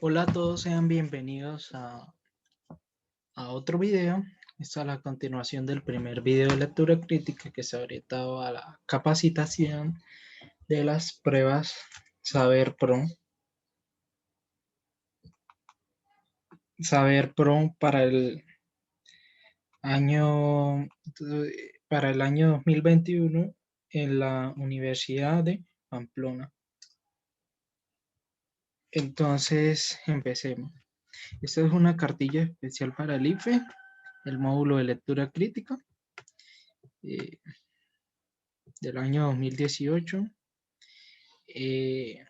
Hola a todos, sean bienvenidos a otro video. Esta es la continuación del primer video de lectura crítica que se ha orientado a la capacitación de las pruebas Saber Pro. Saber Pro año, para el año 2021 en la Universidad de Pamplona. Entonces, empecemos. Esta es una cartilla especial para el IFE, el módulo de lectura crítica. eh, del año 2018. Eh,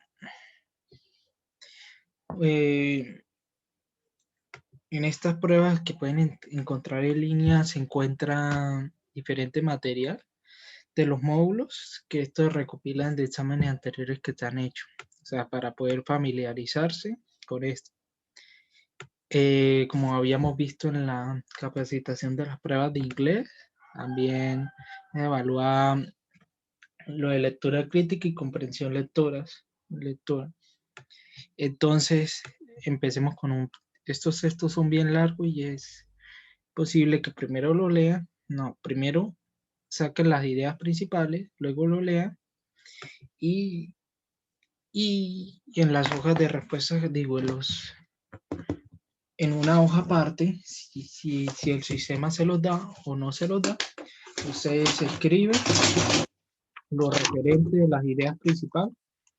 eh, en estas pruebas que pueden encontrar en línea se encuentra diferente material de los módulos que estos recopilan de exámenes anteriores que se han hecho, o sea, para poder familiarizarse con esto. Como habíamos visto en la capacitación de las pruebas de inglés, también evalúa lo de lectura crítica y comprensión lectora. Entonces, empecemos con estos textos son bien largos y es posible que primero lo lean, no, primero saquen las ideas principales, luego lo lean y, y en las hojas de respuesta, digo, en una hoja aparte, si el sistema se los da o no se los da, ustedes escriben lo referente de las ideas principales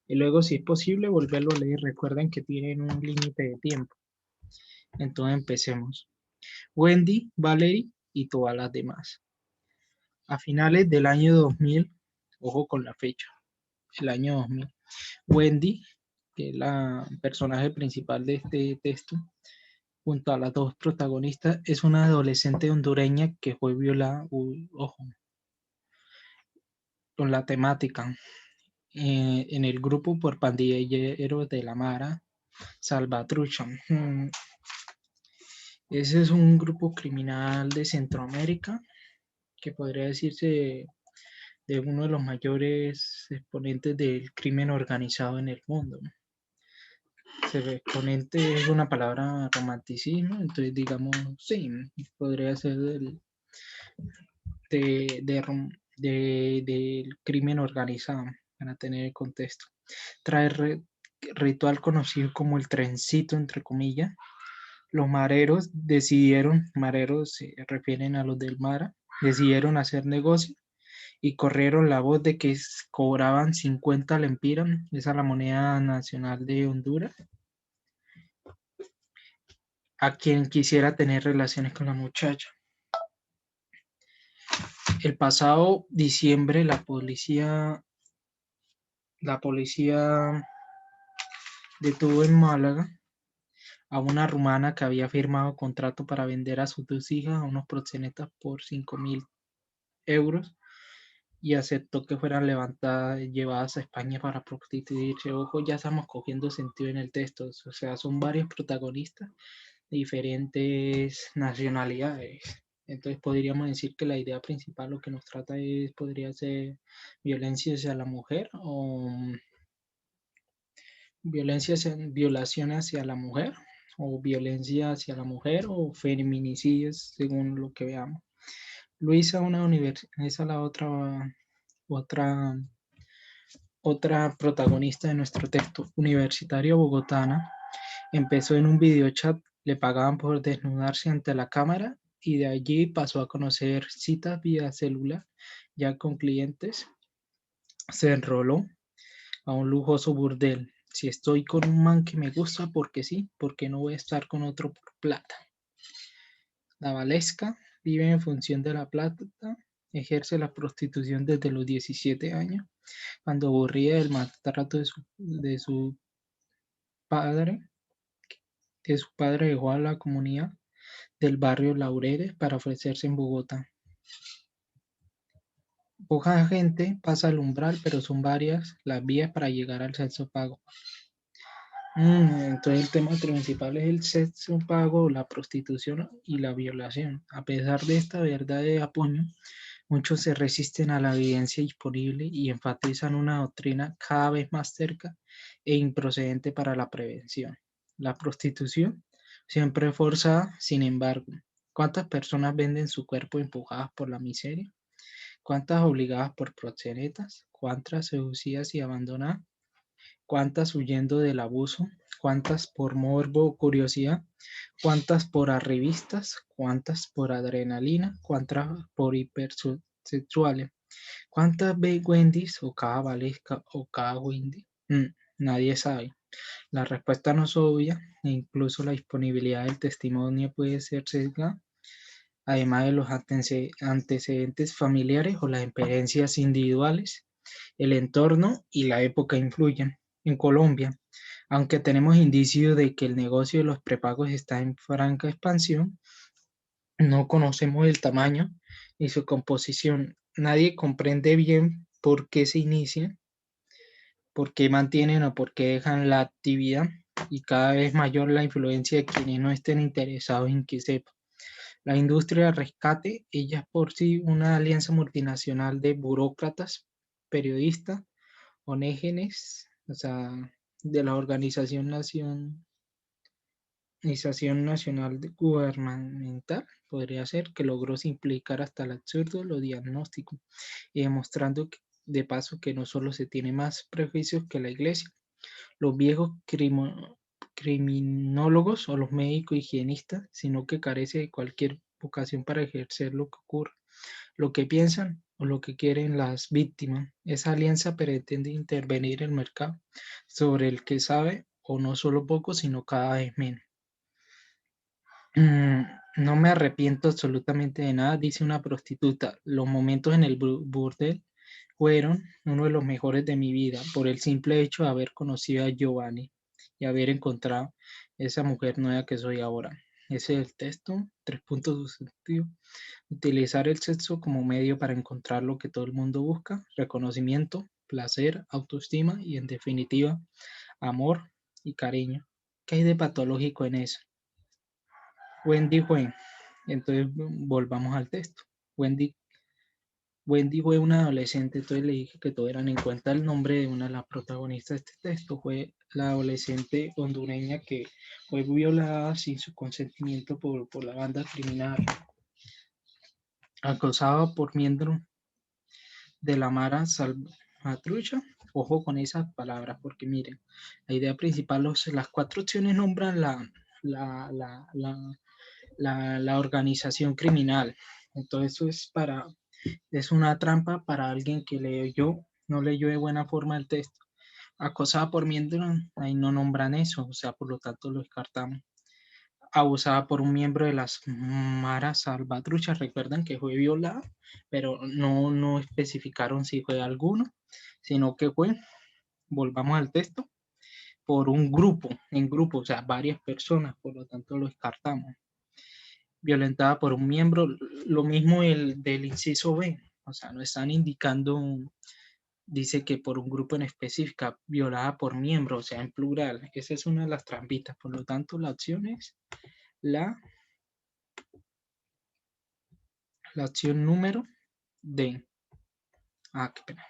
y luego, si es posible, volverlo a leer. Recuerden que tienen un límite de tiempo. Entonces, empecemos. Wendy, Valerie y todas las demás. A finales del año 2000, ojo con la fecha, el año 2000, Wendy, que es la personaje principal de este texto, junto a las dos protagonistas, es una adolescente hondureña que fue violada, ojo, con la temática, en el grupo por pandilleros de la Mara Salvatrucha. Ese es un grupo criminal de Centroamérica que podría decirse de uno de los mayores exponentes del crimen organizado en el mundo. Exponente es una palabra romanticismo, entonces digamos, sí, podría ser del crimen organizado, para tener el contexto. Trae ritual conocido como el trencito, entre comillas. Los mareros se refieren a los del Mara, decidieron hacer negocio y corrieron la voz de que cobraban 50 lempiras, esa es la moneda nacional de Honduras, a quien quisiera tener relaciones con la muchacha. El pasado diciembre la policía detuvo en Málaga a una rumana que había firmado contrato para vender a sus dos hijas a unos proxenetas por 5.000 euros y aceptó que fueran levantadas y llevadas a España para prostituirse. Ojo, ya estamos cogiendo sentido en el texto, o sea, son varios protagonistas de diferentes nacionalidades. Entonces podríamos decir que la idea principal lo que nos trata podría ser violencia hacia la mujer o violación hacia la mujer o violencia hacia la mujer o feminicidios según lo que veamos. Luisa, esa es la otra otra protagonista de nuestro texto, universitaria bogotana, empezó en un videochat, le pagaban por desnudarse ante la cámara y de allí pasó a conocer citas vía celular, ya con clientes. Se enroló a un lujoso burdel. Si estoy con un man que me gusta porque sí, porque no voy a estar con otro por plata. La Valesca vive en función de la plata, ejerce la prostitución desde los 17 años, cuando aburrida del maltrato padre, de su padre dejó a la comunidad del barrio Laureles para ofrecerse en Bogotá. Poca gente pasa al umbral, pero son varias las vías para llegar al sexo pago. Entonces el tema principal es el sexo pago, la prostitución y la violación. A pesar de esta verdad de apoyo, muchos se resisten a la evidencia disponible y enfatizan una doctrina cada vez más cerca e improcedente para la prevención. La prostitución siempre forzada, sin embargo. ¿Cuántas personas venden su cuerpo empujadas por la miseria? ¿Cuántas obligadas por proxenetas? ¿Cuántas seducidas y abandonadas? ¿Cuántas huyendo del abuso? ¿Cuántas por morbo o curiosidad? ¿Cuántas por arribistas? ¿Cuántas por adrenalina? ¿Cuántas por hipersexuales? ¿Cuántas ve Wendy's o cada Valesca o cada Wendy? Nadie sabe. La respuesta no es obvia e incluso la disponibilidad del testimonio puede ser sesgada, además de los antecedentes familiares o las experiencias individuales. El entorno y la época influyen. En Colombia, aunque tenemos indicios de que el negocio de los prepagos está en franca expansión, no conocemos el tamaño ni su composición. Nadie comprende bien por qué se inicia, por qué mantienen o por qué dejan la actividad, y cada vez mayor la influencia de quienes no estén interesados en que sepa. La industria del rescate, ella es por sí una alianza multinacional de burócratas, periodistas, ONGs, o sea, de la Organización Nacional Gubernamental, podría ser, que logró simplificar hasta el absurdo los diagnósticos y demostrando de paso que no solo se tiene más prejuicios que la iglesia. Los viejos criminólogos o los médicos higienistas, sino que carece de cualquier vocación para ejercer lo que ocurre, lo que piensan o lo que quieren las víctimas. Esa alianza pretende intervenir el mercado sobre el que sabe, o no solo poco, sino cada vez menos. No me arrepiento absolutamente de nada, dice una prostituta. Los momentos en el burdel fueron uno de los mejores de mi vida, por el simple hecho de haber conocido a Giovanni y haber encontrado esa mujer nueva que soy ahora. Ese es el texto. 3 puntos sustantivos. Utilizar el sexo como medio para encontrar lo que todo el mundo busca: reconocimiento, placer, autoestima y, en definitiva, amor y cariño. ¿Qué hay de patológico en eso? Wendy fue, entonces volvamos al texto. Wendy fue una adolescente, entonces le dije que tuvieran en cuenta el nombre de una de las protagonistas de este texto. Fue la adolescente hondureña que fue violada sin su consentimiento por la banda criminal, acosada por miembros de la Mara Salvatrucha. Ojo con esas palabras, porque miren, la idea principal, las 4 opciones nombran la, la, la, la organización criminal. Entonces es una trampa para alguien que no leyó de buena forma el texto. Acosada por miembros, ahí no nombran eso, o sea, por lo tanto lo descartamos. Abusada por un miembro de las Maras Salvatruchas, recuerdan que fue violada, pero no especificaron si fue alguno, sino que volvamos al texto, por un grupo, o sea, varias personas, por lo tanto lo descartamos. Violentada por un miembro, lo mismo el del inciso B, o sea, no están indicando, dice que por un grupo en específica, violada por miembro, o sea, en plural. Esa es una de las trampitas, por lo tanto la opción es la opción número D. Qué pena.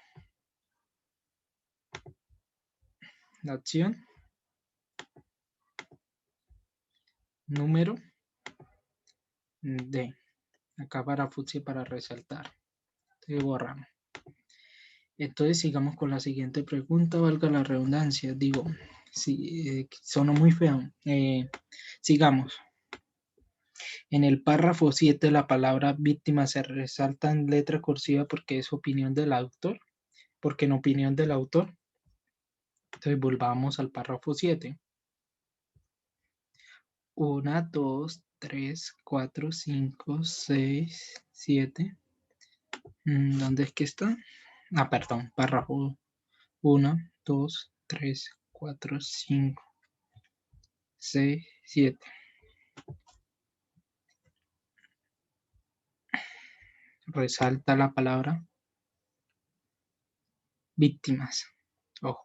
La opción número D. Acá para Futsi para resaltar. Entonces borramos. Entonces sigamos con la siguiente pregunta, valga la redundancia. Digo, sí, sonó muy feo. Sigamos. En el párrafo 7 la palabra víctima se resalta en letra cursiva porque es opinión del autor, porque en opinión del autor. Entonces volvamos al párrafo 7. 1, 2, 3, 4, 5, 6, 7. ¿Dónde es que está? Perdón, párrafo 1, 2, 3, 4, 5, 6, 7. Resalta la palabra víctimas. Ojo.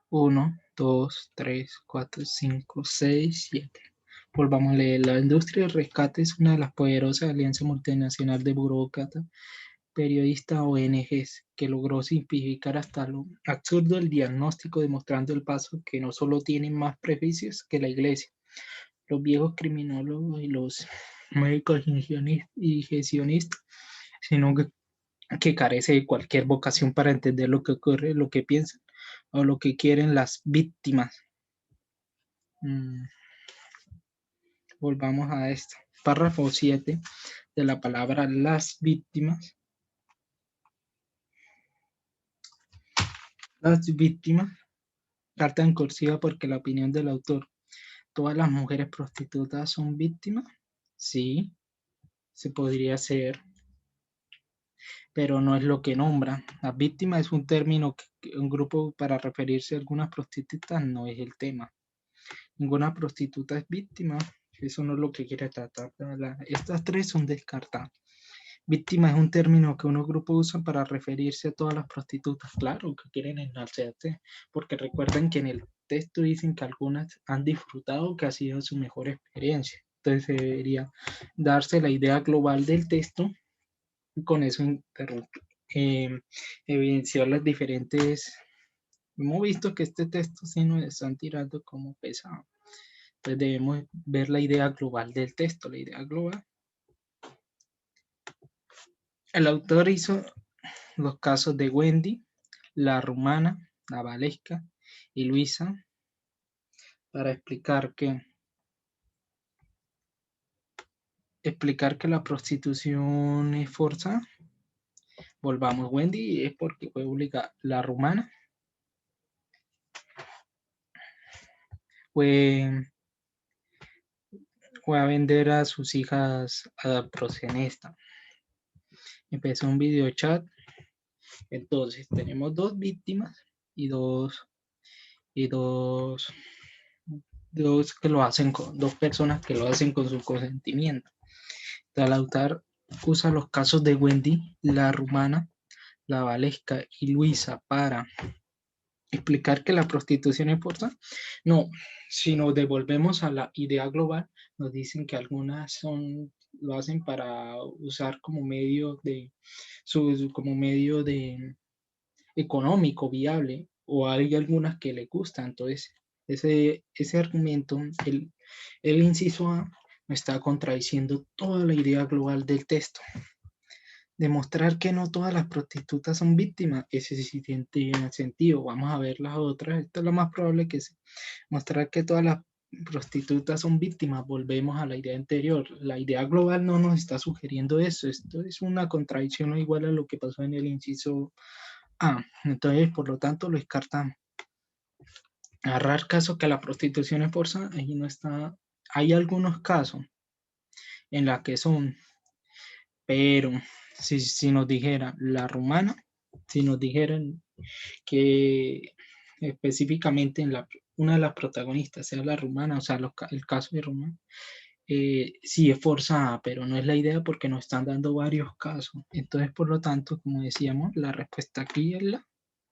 1, 2, 3, 4, 5, 6, 7. Volvamos a leer. La industria del rescate es una de las poderosas alianzas multinacionales de burócratas periodista ONGs, que logró simplificar hasta lo absurdo el diagnóstico, demostrando el paso que no solo tienen más prejuicios que la iglesia, los viejos criminólogos y los médicos y gestionistas, sino que carece de cualquier vocación para entender lo que ocurre, lo que piensan o lo que quieren las víctimas. Volvamos a esto. Párrafo 7 de la palabra las víctimas. Las víctimas, carta en cursiva porque la opinión del autor. ¿Todas las mujeres prostitutas son víctimas? Sí, se podría hacer, pero no es lo que nombra. Las víctimas es un término, un grupo para referirse a algunas prostitutas, no es el tema. Ninguna prostituta es víctima, eso no es lo que quiere tratar. Estas tres son descartadas. Víctima es un término que unos grupos usan para referirse a todas las prostitutas, claro, que quieren enaltecerse, porque recuerden que en el texto dicen que algunas han disfrutado, que ha sido su mejor experiencia. Entonces debería darse la idea global del texto y con eso evidenciar las diferentes. Hemos visto que este texto sí nos están tirando como pesado. Entonces debemos ver la idea global del texto, la idea global. El autor hizo los casos de Wendy, la rumana, la Valesca y Luisa para explicar que la prostitución es forzada. Volvamos, Wendy es porque fue obligada. La rumana fue a vender a sus hijas a proxenesta. Empezó un video chat. Entonces tenemos dos víctimas y dos que lo hacen con dos personas que lo hacen con su consentimiento. El autor usa los casos de Wendy, la rumana, la Valesca y Luisa para explicar que la prostitución es forzada. No, si nos devolvemos a la idea global, nos dicen que algunas lo hacen para usar como medio de económico viable, o hay algunas que le gustan. Entonces ese argumento, el inciso A, me está contradiciendo toda la idea global del texto. Demostrar que no todas las prostitutas son víctimas, ese sí tiene sentido. Vamos a ver las otras. Esto es lo más probable que sea. Mostrar que todas las prostitutas son víctimas, volvemos a la idea anterior. La idea global no nos está sugiriendo eso. Esto es una contradicción igual a lo que pasó en el inciso A. Entonces, por lo tanto, lo descartamos. Agarrar caso que la prostitución es forzada, ahí no está. Hay algunos casos en los que son, pero si nos dijera la rumana, si nos dijeran que específicamente una de las protagonistas sea la rumana, o sea, el caso de rumana, sí es forzada, pero no es la idea porque nos están dando varios casos. Entonces, por lo tanto, como decíamos, la respuesta aquí es la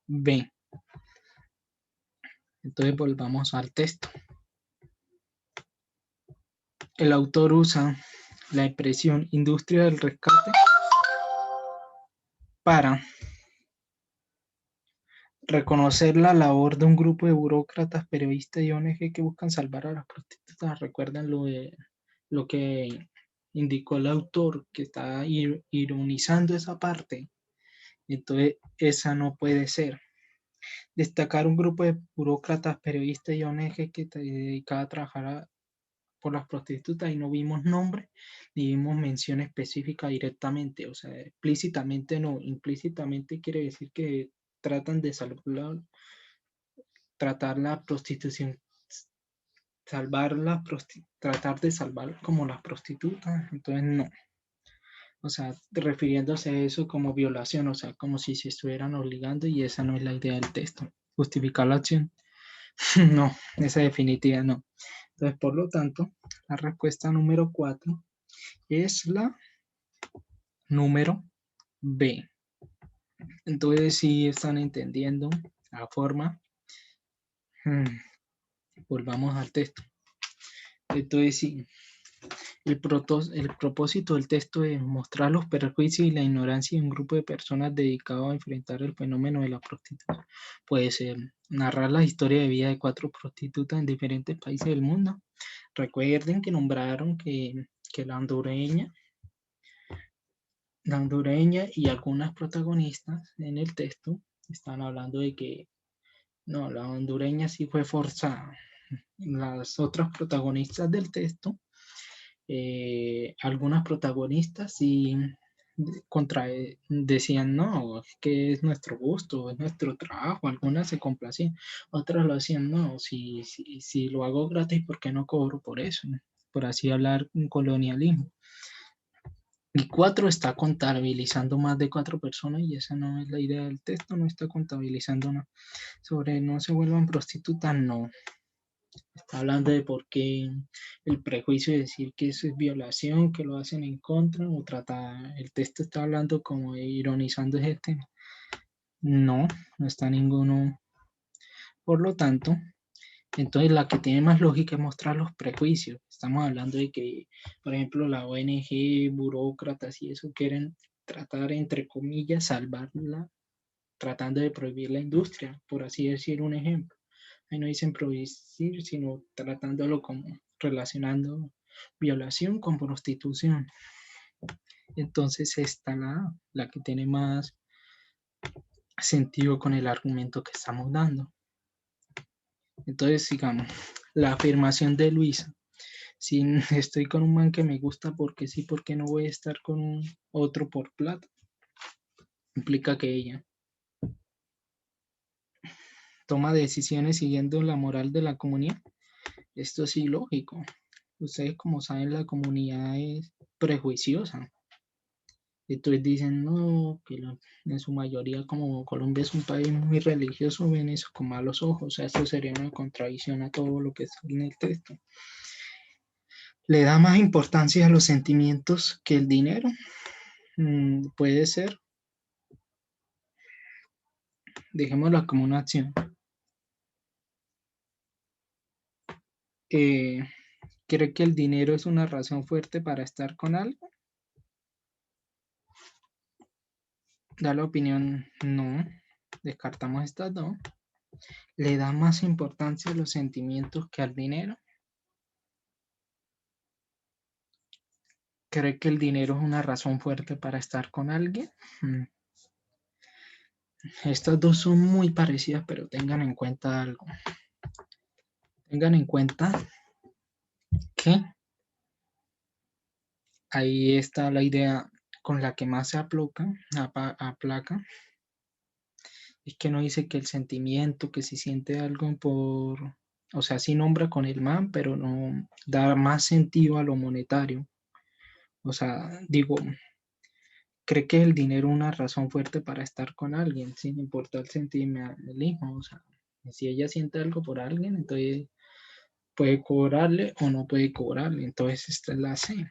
B. Entonces, volvamos al texto. El autor usa la expresión industria del rescate para reconocer la labor de un grupo de burócratas, periodistas y ONG que buscan salvar a las prostitutas. Recuerden lo que indicó el autor, que está ironizando esa parte. Entonces, esa no puede ser. Destacar un grupo de burócratas, periodistas y ONG que está dedicada a trabajar por las prostitutas, y no vimos nombre ni vimos mención específica directamente, o sea, explícitamente no, implícitamente quiere decir que tratan de tratar la prostitución, tratar de salvar como las prostitutas, entonces no. O sea, refiriéndose a eso como violación, o sea, como si se estuvieran obligando, y esa no es la idea del texto. Justificar la acción. No, esa definitiva no. Entonces, por lo tanto, la respuesta número 4 es la número B. Entonces, si están entendiendo la forma, volvamos al texto. Entonces, sí, El propósito del texto es mostrar los perjuicios y la ignorancia de un grupo de personas dedicado a enfrentar el fenómeno de la prostitución. Puede ser narrar la historia de vida de 4 prostitutas en diferentes países del mundo. Recuerden que nombraron que la hondureña y algunas protagonistas en el texto están hablando de que no, la hondureña sí fue forzada. Las otras protagonistas del texto, algunas protagonistas sí decían, no, es que es nuestro gusto, es nuestro trabajo, algunas se complacían, otras lo hacían, no, si lo hago gratis, ¿por qué no cobro por eso? Por así hablar, un colonialismo. Y 4 está contabilizando más de 4 personas y esa no es la idea del texto, no está contabilizando nada. Sobre no se vuelvan prostitutas, no. Está hablando de por qué el prejuicio de decir que eso es violación, que lo hacen en contra, o trata, el texto está hablando como de ironizando ese tema. No, no está ninguno. Por lo tanto, entonces la que tiene más lógica es mostrar los prejuicios. Estamos hablando de que, por ejemplo, la ONG, burócratas y eso quieren tratar, entre comillas, salvarla, tratando de prohibir la industria, por así decir un ejemplo. Ahí no dicen prohibir, sino tratándolo como relacionando violación con prostitución. Entonces está la que tiene más sentido con el argumento que estamos dando. Entonces, sigamos, la afirmación de Luisa. Si estoy con un man que me gusta porque sí, porque no voy a estar con otro por plata. Implica que ella toma decisiones siguiendo la moral de la comunidad. Esto es ilógico. Ustedes, como saben, la comunidad es prejuiciosa. Entonces dicen, no, que en su mayoría, como Colombia es un país muy religioso, ven eso con malos ojos. O sea, esto sería una contradicción a todo lo que sale en el texto. ¿Le da más importancia a los sentimientos que el dinero? Puede ser. Dejémoslo como una acción. Eh, ¿Cree que el dinero es una razón fuerte para estar con algo? Da la opinión, no. Descartamos estas dos. ¿Le da más importancia a los sentimientos que al dinero? ¿Cree que el dinero es una razón fuerte para estar con alguien? Mm, Estas dos son muy parecidas, pero tengan en cuenta algo. Tengan en cuenta que ahí está la idea con la que más se aplaca, es que no dice que el sentimiento, que si siente algo o sea, sí nombra con el man, pero no da más sentido a lo monetario. O sea, digo, cree que el dinero es una razón fuerte para estar con alguien, sin importar el sentimentalismo. O sea, si ella siente algo por alguien, entonces puede cobrarle o no puede cobrarle. Entonces, esta es la C.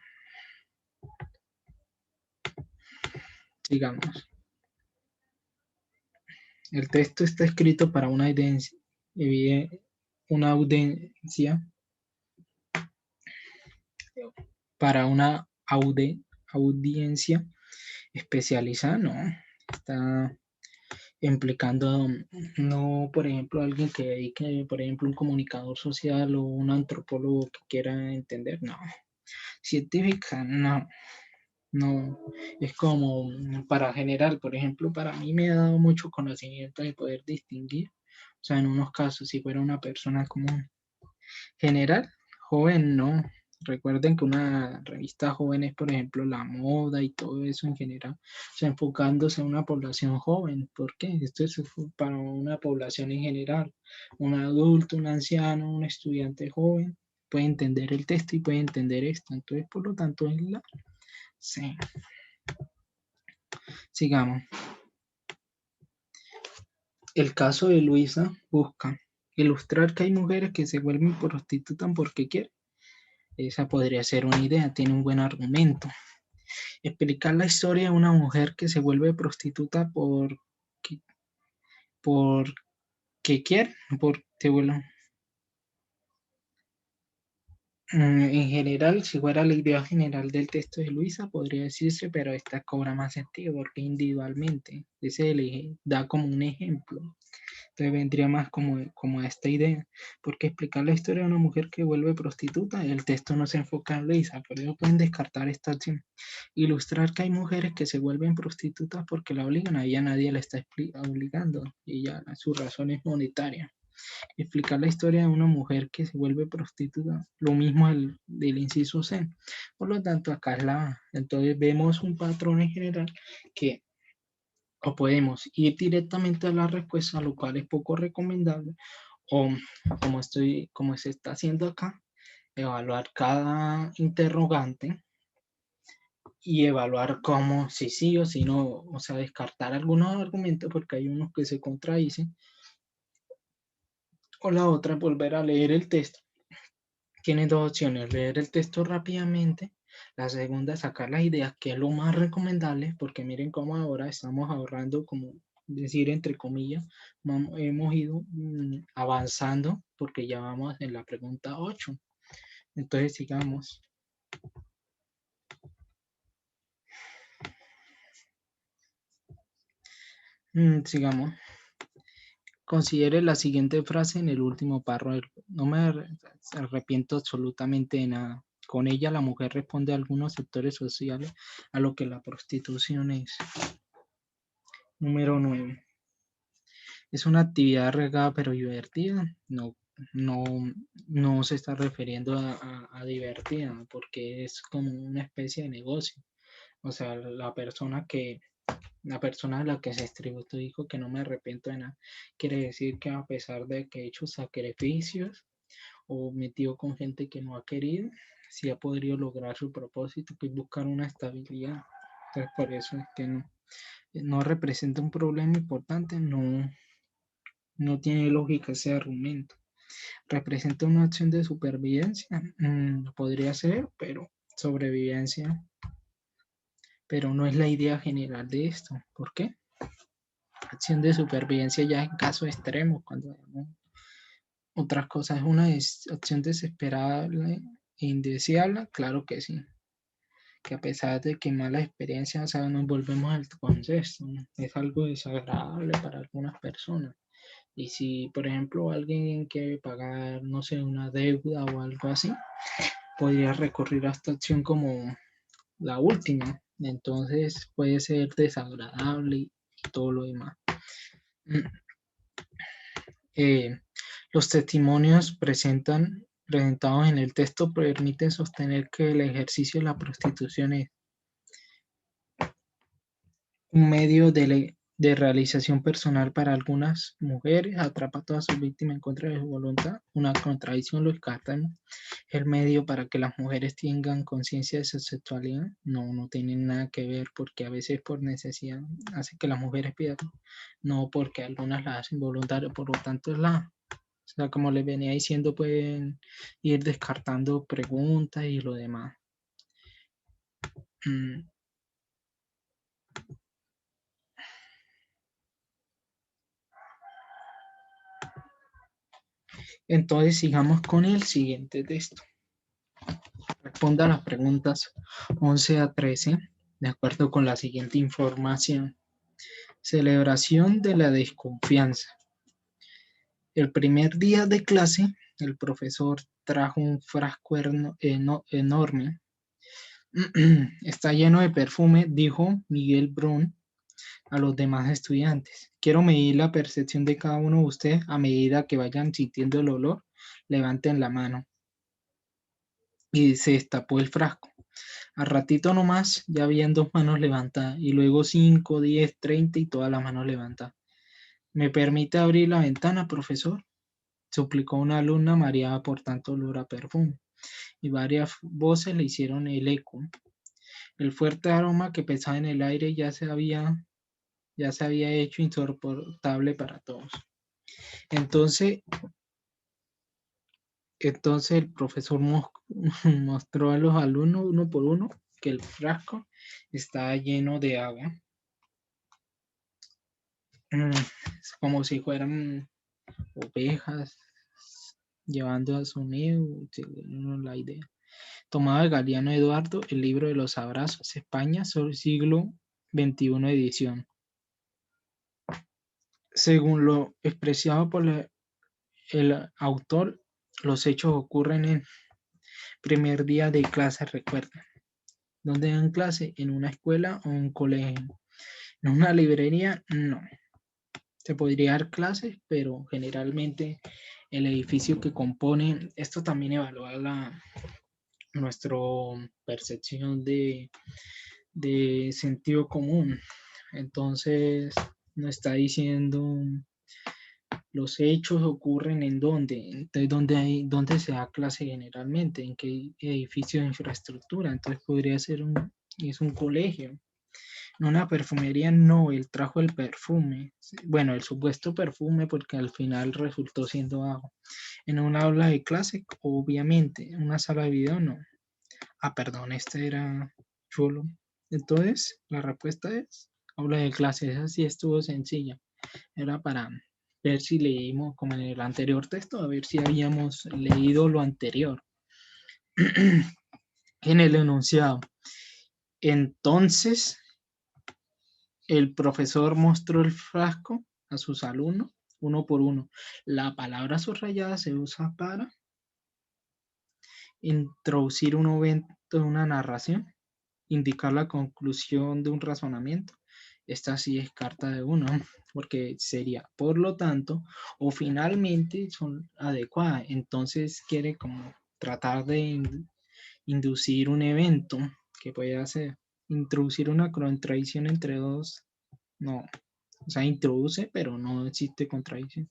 Sigamos. El texto está escrito para una audiencia, para una audiencia especializada, no. Está implicando, no, por ejemplo, alguien que dedique, por ejemplo, un comunicador social o un antropólogo que quiera entender, no. Científica, no. No, es como para general, por ejemplo, para mí me ha dado mucho conocimiento de poder distinguir, o sea, en unos casos, si fuera una persona común. General, joven, no. Recuerden que una revista joven es, por ejemplo, la moda y todo eso en general, o sea, enfocándose a una población joven. ¿Por qué? Esto es para una población en general. Un adulto, un anciano, un estudiante joven puede entender el texto y puede entender esto. Entonces, por lo tanto, es la C. Sigamos. El caso de Luisa busca ilustrar que hay mujeres que se vuelven prostitutas porque quieren. Esa podría ser una idea, tiene un buen argumento. Explicar la historia de una mujer que se vuelve prostituta por que quiere, por, te vuelvo- En general, si fuera la idea general del texto de Luisa, podría decirse, pero esta cobra más sentido porque individualmente, ese le da como un ejemplo. Entonces vendría más como a esta idea, porque explicar la historia de una mujer que vuelve prostituta, el texto no se enfoca en Luisa, por eso pueden descartar esta acción. Ilustrar que hay mujeres que se vuelven prostitutas porque la obligan, a ella nadie la está obligando, y ya su razón es monetaria. Explicar la historia de una mujer que se vuelve prostituta, lo mismo del inciso C. Por lo tanto, acá es la A. Entonces vemos un patrón en general que o podemos ir directamente a la respuesta, lo cual es poco recomendable, o como se está haciendo acá, evaluar cada interrogante y evaluar cómo, si sí o si no, o sea, descartar algunos argumentos porque hay unos que se contradicen, o la otra, volver a leer el texto. Tiene dos opciones, leer el texto rápidamente, la segunda, sacar las ideas, que es lo más recomendable, porque miren cómo ahora estamos ahorrando, como decir, entre comillas, hemos ido avanzando, porque ya vamos en la pregunta 8. Entonces, sigamos. Sigamos. Considere la siguiente frase en el último párrafo. No me arrepiento absolutamente de nada. Con ella la mujer responde a algunos sectores sociales a lo que la prostitución es. Número 9. ¿Es una actividad arriesgada pero divertida? No, no, no se está refiriendo a divertida porque es como una especie de negocio. O sea, la persona a la que se esto dijo que no me arrepiento de nada. Quiere decir que a pesar de que he hecho sacrificios o metido con gente que no ha querido, sí ha podido lograr su propósito, que es buscar una estabilidad. Entonces, por eso es que no representa un problema importante, no tiene lógica ese argumento. ¿Representa una acción de supervivencia? Podría ser, pero sobrevivencia, pero no es la idea general de esto. ¿Por qué? Acción de supervivencia ya en casos extremos, cuando otras cosas es una acción desesperable e indeseable, claro que sí. Que a pesar de que malas experiencias, o sea, nos volvemos al concepto, ¿no? Es algo desagradable para algunas personas. Y si, por ejemplo, alguien quiere pagar, no sé, una deuda o algo así, podría recurrir a esta acción como la última. Entonces puede ser desagradable y todo lo demás. Eh, los testimonios presentados en el texto permiten sostener que el ejercicio de la prostitución es un medio de realización personal para algunas mujeres, atrapa a todas sus víctimas en contra de su voluntad, una contradicción, lo descartan. El medio para que las mujeres tengan conciencia de su sexualidad, no tienen nada que ver, porque a veces por necesidad hace que las mujeres pierdan, no porque algunas las hacen voluntarias, por lo tanto es o sea, como les venía diciendo, pueden ir descartando preguntas y lo demás. Mm, Entonces sigamos con el siguiente texto. Responda a las preguntas 11 a 13 de acuerdo con la siguiente información. Celebración de la desconfianza. El primer día de clase, el profesor trajo un frasco enorme. Está lleno de perfume, dijo Miguel Brun a los demás estudiantes. Quiero medir la percepción de cada uno de ustedes a medida que vayan sintiendo el olor. Levanten la mano. Y se destapó el frasco. Al ratito nomás ya habían dos manos levantadas y luego 5, 10, 30 y todas las manos levantadas. ¿Me permite abrir la ventana, profesor?, suplicó una alumna mareada por tanto olor a perfume, y varias voces le hicieron el eco. El fuerte aroma que pesaba en el aire ya se había hecho insoportable para todos. Entonces, entonces el profesor mostró a los alumnos uno por uno que el frasco estaba lleno de agua. Es como si fueran ovejas, llevando a su nido, la idea. Tomado de Galiano Eduardo, el libro de los abrazos, España, sobre siglo XXI edición. Según lo expresado por el autor, los hechos ocurren en primer día de clase, recuerda. ¿Dónde dan clase? ¿En una escuela o un colegio? ¿En una librería? No. Se podría dar clases, pero generalmente el edificio que compone, esto también evalúa nuestra percepción de sentido común. Entonces, nos está diciendo los hechos ocurren en dónde, entonces dónde se da clase generalmente, en qué edificio de infraestructura. Entonces podría ser es un colegio. En una perfumería no, él trajo el perfume. Bueno, el supuesto perfume porque al final resultó siendo agua. En una aula de clase, obviamente. En una sala de video, no. Ah, perdón, este era chulo. Entonces, la respuesta es aula de clase. Esa sí estuvo sencilla. Era para ver si leímos, como en el anterior texto, a ver si habíamos leído lo anterior. En el enunciado. Entonces, el profesor mostró el frasco a sus alumnos, uno por uno. La palabra subrayada se usa para introducir un evento en una narración, indicar la conclusión de un razonamiento. Esta sí es carta de uno, porque sería, por lo tanto, o finalmente son adecuadas. Entonces quiere como tratar de inducir un evento que puede hacer, introducir una contradicción entre dos, no, o sea, introduce, pero no existe contradicción.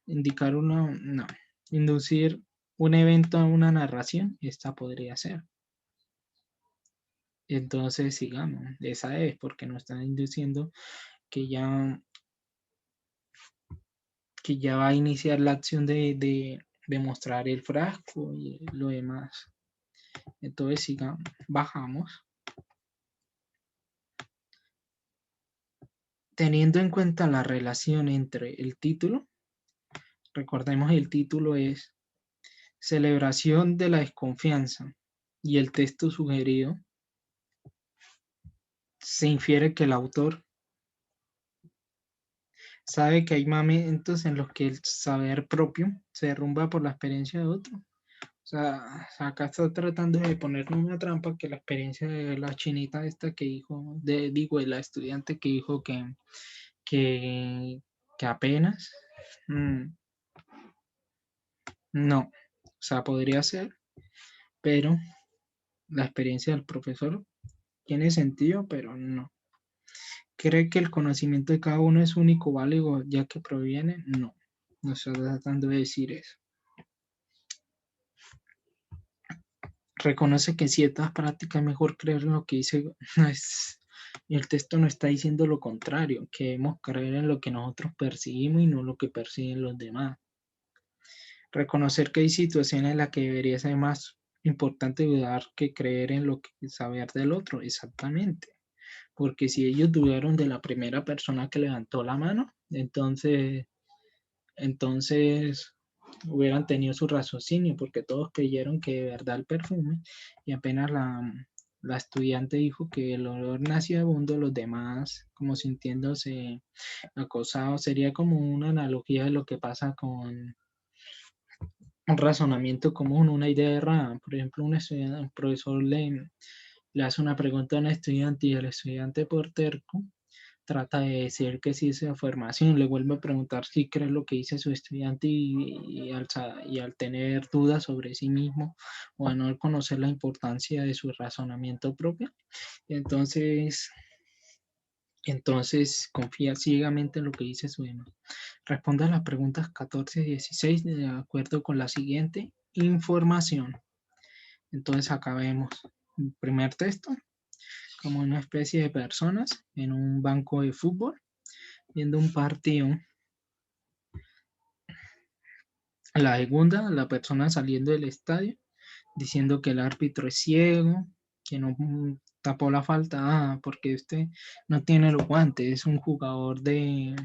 Indicar una, no, inducir un evento a una narración, esta podría ser. Entonces, sigamos, esa es porque nos están induciendo que ya va a iniciar la acción de mostrar el frasco y lo demás. Entonces, sigamos, bajamos. Teniendo en cuenta la relación entre el título, recordemos el título es Celebración de la desconfianza y el texto sugerido, se infiere que el autor sabe que hay momentos en los que el saber propio se derrumba por la experiencia de otro. O sea, acá está tratando de ponerle una trampa que la experiencia de la chinita esta que dijo, de la estudiante que dijo que, que apenas, no, o sea, podría ser, pero la experiencia del profesor tiene sentido, pero no. ¿Cree que el conocimiento de cada uno es único, válido, ya que proviene? No, no está tratando de decir eso. Reconoce que en ciertas prácticas es mejor creer en lo que dice, el texto no está diciendo lo contrario, que debemos creer en lo que nosotros percibimos y no lo que perciben los demás. Reconocer que hay situaciones en las que debería ser más importante dudar que creer en lo que saber del otro, exactamente. Porque si ellos dudaron de la primera persona que levantó la mano, entonces hubieran tenido su raciocinio, porque todos creyeron que de verdad el perfume, y apenas la estudiante dijo que el olor nauseabundo, los demás como sintiéndose acosados, sería como una analogía de lo que pasa con un razonamiento común, una idea errada. Por ejemplo, un profesor le hace una pregunta a un estudiante y el estudiante por terco trata de decir que sí es afirmación, le vuelve a preguntar si cree lo que dice su estudiante y al tener dudas sobre sí mismo o a no conocer la importancia de su razonamiento propio, entonces confía ciegamente en lo que dice su emo. Responda a las preguntas 14 y 16 de acuerdo con la siguiente información. Entonces acá vemos el primer texto como una especie de personas en un banco de fútbol viendo un partido. La segunda, la persona saliendo del estadio diciendo que el árbitro es ciego, que no tapó la falta, porque este no tiene los guantes, es un jugador de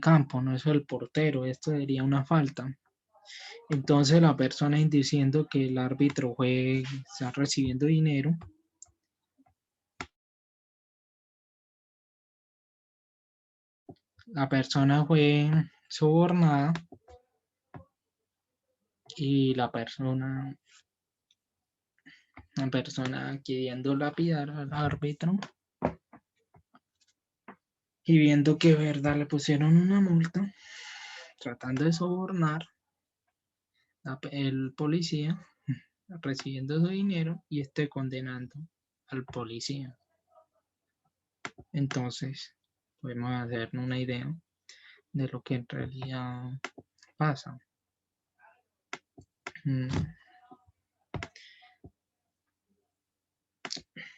campo, no es el portero, esto sería una falta. Entonces la persona diciendo que el árbitro está recibiendo dinero, la persona fue sobornada y la persona queriendo lapidar al árbitro y viendo que verdad le pusieron una multa, tratando de sobornar el policía, recibiendo su dinero y condenando al policía. Entonces, podemos hacernos una idea de lo que en realidad pasa.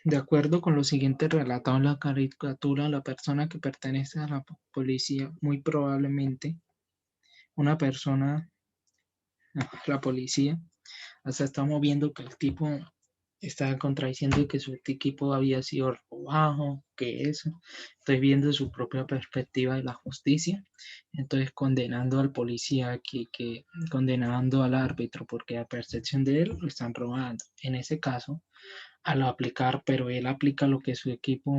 De acuerdo con lo siguiente relatado en la caricatura, la persona que pertenece a la policía, muy probablemente una persona, la policía, hasta estamos viendo que el tipo está contradiciendo que su equipo había sido robado, que eso. Estoy viendo su propia perspectiva de la justicia. Entonces condenando al policía, condenando al árbitro, porque a percepción de él lo están robando. En ese caso, al aplicar, pero él aplica lo que su equipo,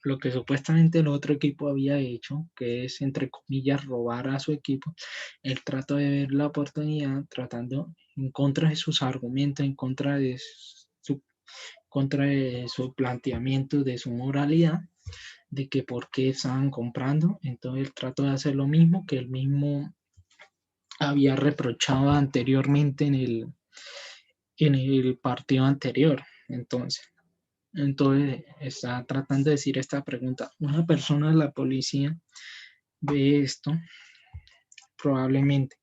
lo que supuestamente el otro equipo había hecho, que es, entre comillas, robar a su equipo. Él trata de ver la oportunidad, tratando en contra de sus argumentos, contra de su planteamiento, de su moralidad, de que por qué estaban comprando. Entonces él trató de hacer lo mismo que él mismo había reprochado anteriormente en el partido anterior. Entonces está tratando de decir esta pregunta. Una persona de la policía ve esto, probablemente.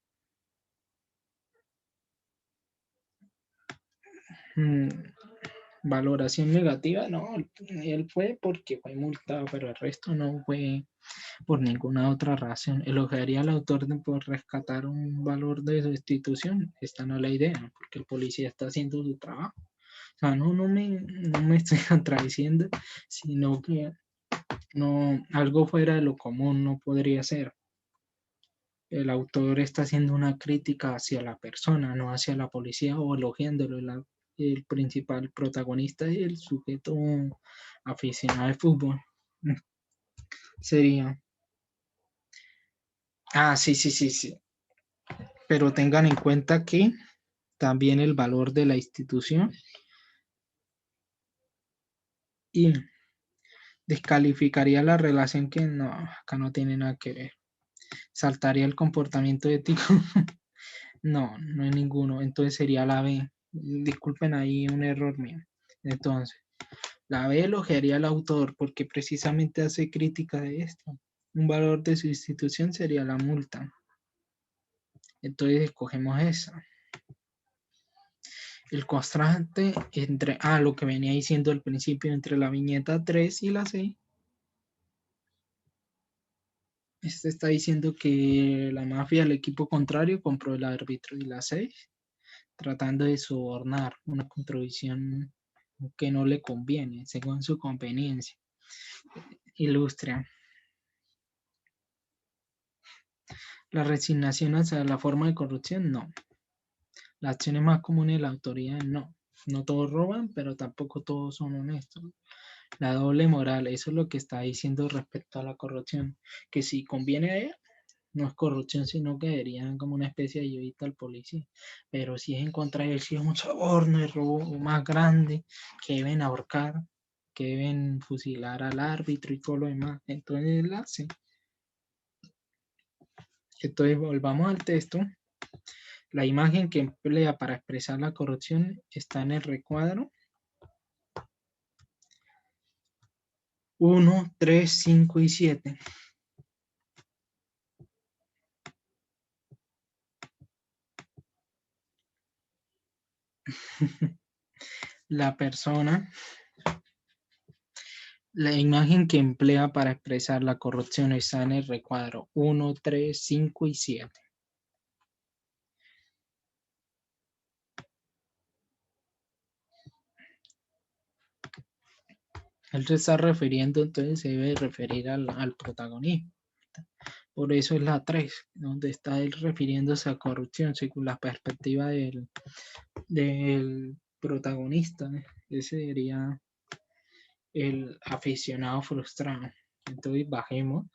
Valoración negativa, no, él fue porque fue multado, pero el resto no fue por ninguna otra razón. Elogiaría al autor por rescatar un valor de su institución. Esta no es la idea, porque el policía está haciendo su trabajo. O sea, no me estoy contradiciendo, sino que no, algo fuera de lo común no podría ser. El autor está haciendo una crítica hacia la persona, no hacia la policía o elogiándolo. El principal protagonista es el sujeto aficionado de fútbol. Sería. Ah, sí, sí, sí, sí. Pero tengan en cuenta que también el valor de la institución y descalificaría la relación que no, acá no tiene nada que ver. Saltaría el comportamiento ético. No, no hay ninguno. Entonces sería la B. Disculpen ahí un error mío. Entonces, la B elogiaría al autor porque precisamente hace crítica de esto. Un valor de su institución sería la multa. Entonces escogemos esa. El contraste entre lo que venía diciendo al principio, entre la viñeta 3 y la C. Este está diciendo que la mafia del equipo contrario compró el árbitro, y la 6, tratando de sobornar una contribución que no le conviene, según su conveniencia. Ilustra. La resignación hacia la forma de corrupción, no. Las acciones más comunes de la autoridad, no. No todos roban, pero tampoco todos son honestos. La doble moral, eso es lo que está diciendo respecto a la corrupción, que si conviene a él, no es corrupción, sino que deberían como una especie de ayudita al policía. Pero si es en contra de él, si es un soborno, el robo más grande, que deben ahorcar, que deben fusilar al árbitro y todo lo demás, entonces él hace. Entonces volvamos al texto. La imagen que emplea para expresar la corrupción está en el recuadro 1, 3, 5 y 7. La persona, la imagen que emplea para expresar la corrupción está en el recuadro 1, 3, 5 y 7. Él se está refiriendo, entonces se debe referir al protagonista. Por eso es la 3 donde está él refiriéndose a corrupción según la perspectiva del protagonista. Ese sería el aficionado frustrado. Entonces bajemos.